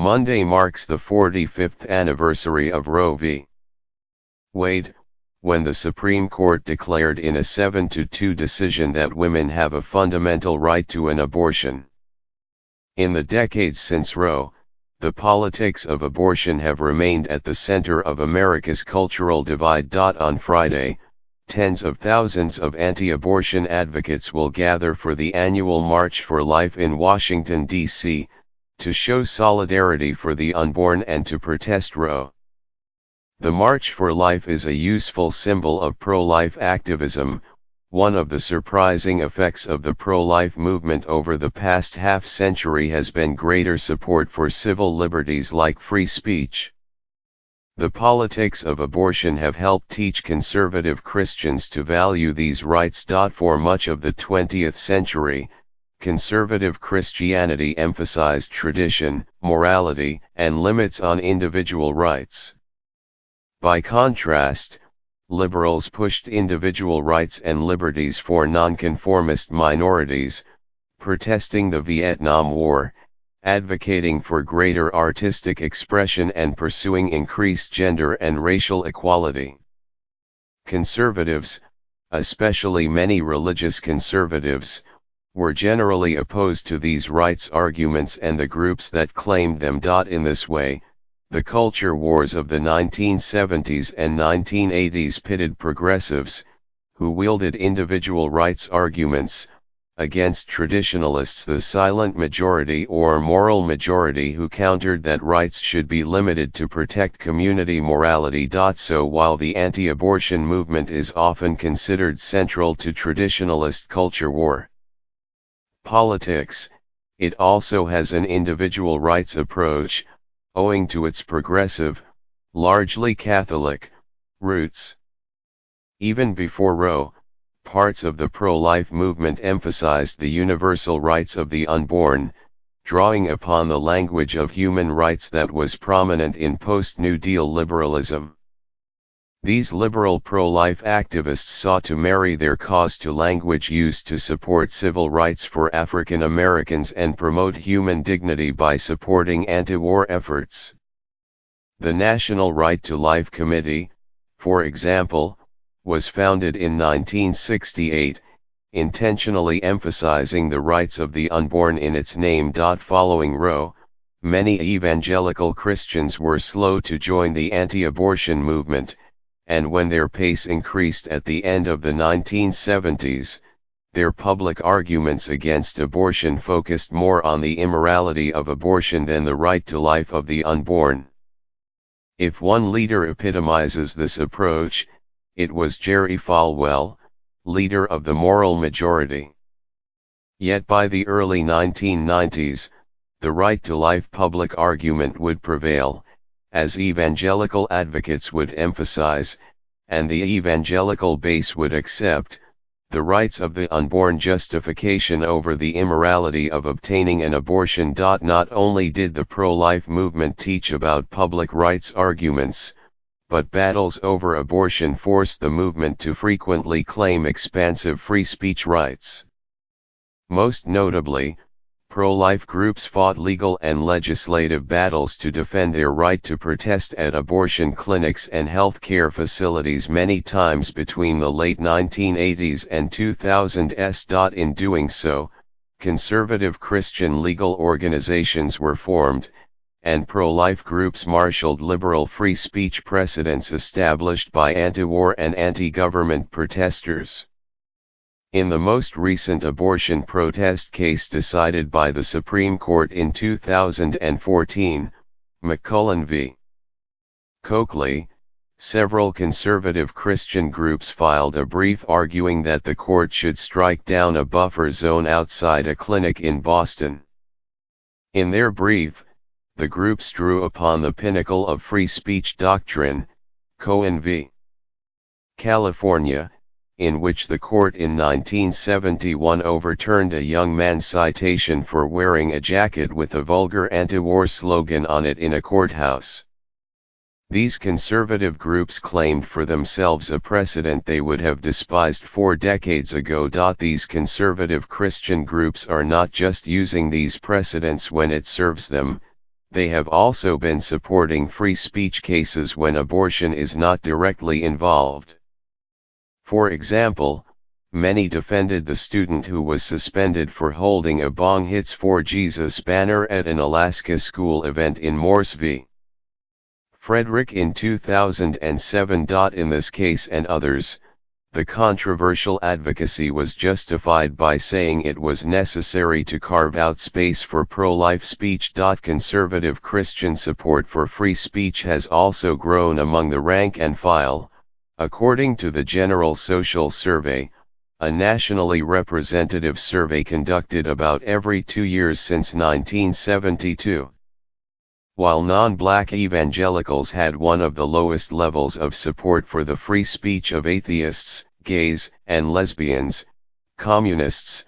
Monday marks the 45th anniversary of Roe v. Wade, when the Supreme Court declared in a 7-2 decision that women have a fundamental right to an abortion. In the decades since Roe, the politics of abortion have remained at the center of America's cultural divide. On Friday, tens of thousands of anti-abortion advocates will gather for the annual March for Life in Washington, D.C., to show solidarity for the unborn and to protest Roe. The March for Life is a useful symbol of pro-life activism. One of the surprising effects of the pro-life movement over the past half-century has been greater support for civil liberties like free speech. The politics of abortion have helped teach conservative Christians to value these rights. For much of the 20th century, conservative Christianity emphasized tradition, morality, and limits on individual rights. By contrast, liberals pushed individual rights and liberties for nonconformist minorities, protesting the Vietnam War, advocating for greater artistic expression and pursuing increased gender and racial equality. Conservatives, especially many religious conservatives, were generally opposed to these rights arguments and the groups that claimed them. In this way, the culture wars of the 1970s and 1980s pitted progressives, who wielded individual rights arguments, against traditionalists, the silent majority or moral majority, who countered that rights should be limited to protect community morality. So while the anti-abortion movement is often considered central to traditionalist culture war politics, it also has an individual rights approach, owing to its progressive, largely Catholic, roots. Even before Roe, parts of the pro-life movement emphasized the universal rights of the unborn, drawing upon the language of human rights that was prominent in post-New Deal liberalism. These liberal pro-life activists sought to marry their cause to language used to support civil rights for African Americans and promote human dignity by supporting anti-war efforts. The National Right to Life Committee, for example, was founded in 1968, intentionally emphasizing the rights of the unborn in its name. Following Roe, many evangelical Christians were slow to join the anti-abortion movement, and when their pace increased at the end of the 1970s, their public arguments against abortion focused more on the immorality of abortion than the right to life of the unborn. If one leader epitomizes this approach, it was Jerry Falwell, leader of the moral majority. Yet by the early 1990s, the right to life public argument would prevail, as evangelical advocates would emphasize, and the evangelical base would accept, the rights of the unborn justification over the immorality of obtaining an abortion. Not only did the pro-life movement teach about public rights arguments, but battles over abortion forced the movement to frequently claim expansive free speech rights. Most notably, pro-life groups fought legal and legislative battles to defend their right to protest at abortion clinics and health care facilities many times between the late 1980s and 2000s. In doing so, conservative Christian legal organizations were formed, and pro-life groups marshaled liberal free speech precedents established by anti-war and anti-government protesters. In the most recent abortion protest case decided by the Supreme Court in 2014, McCullen v. Coakley, several conservative Christian groups filed a brief arguing that the court should strike down a buffer zone outside a clinic in Boston. In their brief, the groups drew upon the pinnacle of free speech doctrine, Cohen v. California, in which the court in 1971 overturned a young man's citation for wearing a jacket with a vulgar anti-war slogan on it in a courthouse. These conservative groups claimed for themselves a precedent they would have despised 4 decades ago. These conservative Christian groups are not just using these precedents when it serves them, they have also been supporting free speech cases when abortion is not directly involved. For example, many defended the student who was suspended for holding a Bong Hits for Jesus banner at an Alaska school event in Morse v. Frederick in 2007. In this case and others, the controversial advocacy was justified by saying it was necessary to carve out space for pro-life speech. Conservative Christian support for free speech has also grown among the rank and file, according to the General Social Survey, a nationally representative survey conducted about every 2 years since 1972. While non-black evangelicals had one of the lowest levels of support for the free speech of atheists, gays, and lesbians, communists,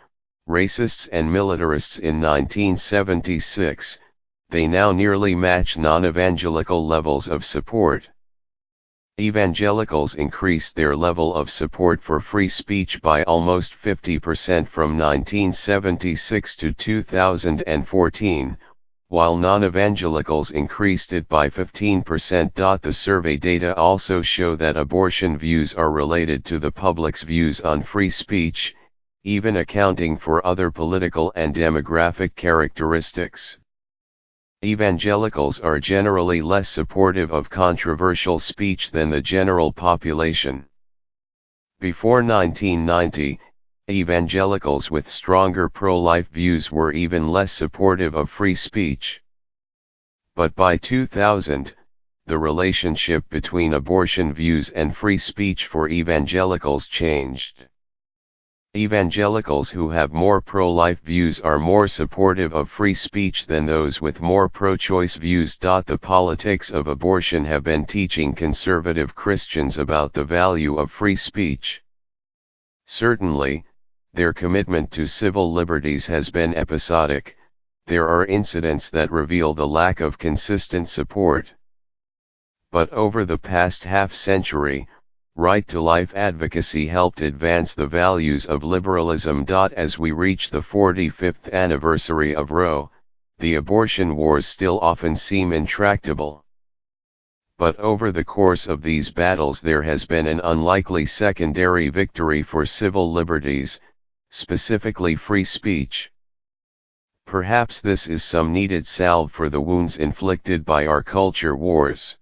racists and militarists in 1976, they now nearly match non-evangelical levels of support. Evangelicals increased their level of support for free speech by almost 50% from 1976 to 2014, while non-evangelicals increased it by 15%. The survey data also show that abortion views are related to the public's views on free speech, even accounting for other political and demographic characteristics. Evangelicals are generally less supportive of controversial speech than the general population. Before 1990, evangelicals with stronger pro-life views were even less supportive of free speech. But by 2000, the relationship between abortion views and free speech for evangelicals changed. Evangelicals who have more pro-life views are more supportive of free speech than those with more pro-choice views. The politics of abortion have been teaching conservative Christians about the value of free speech. Certainly, their commitment to civil liberties has been episodic. There are incidents that reveal the lack of consistent support. But over the past half-century, right-to-life advocacy helped advance the values of liberalism. As we reach the 45th anniversary of Roe, the abortion wars still often seem intractable. But over the course of these battles there has been an unlikely secondary victory for civil liberties, specifically free speech. Perhaps this is some needed salve for the wounds inflicted by our culture wars.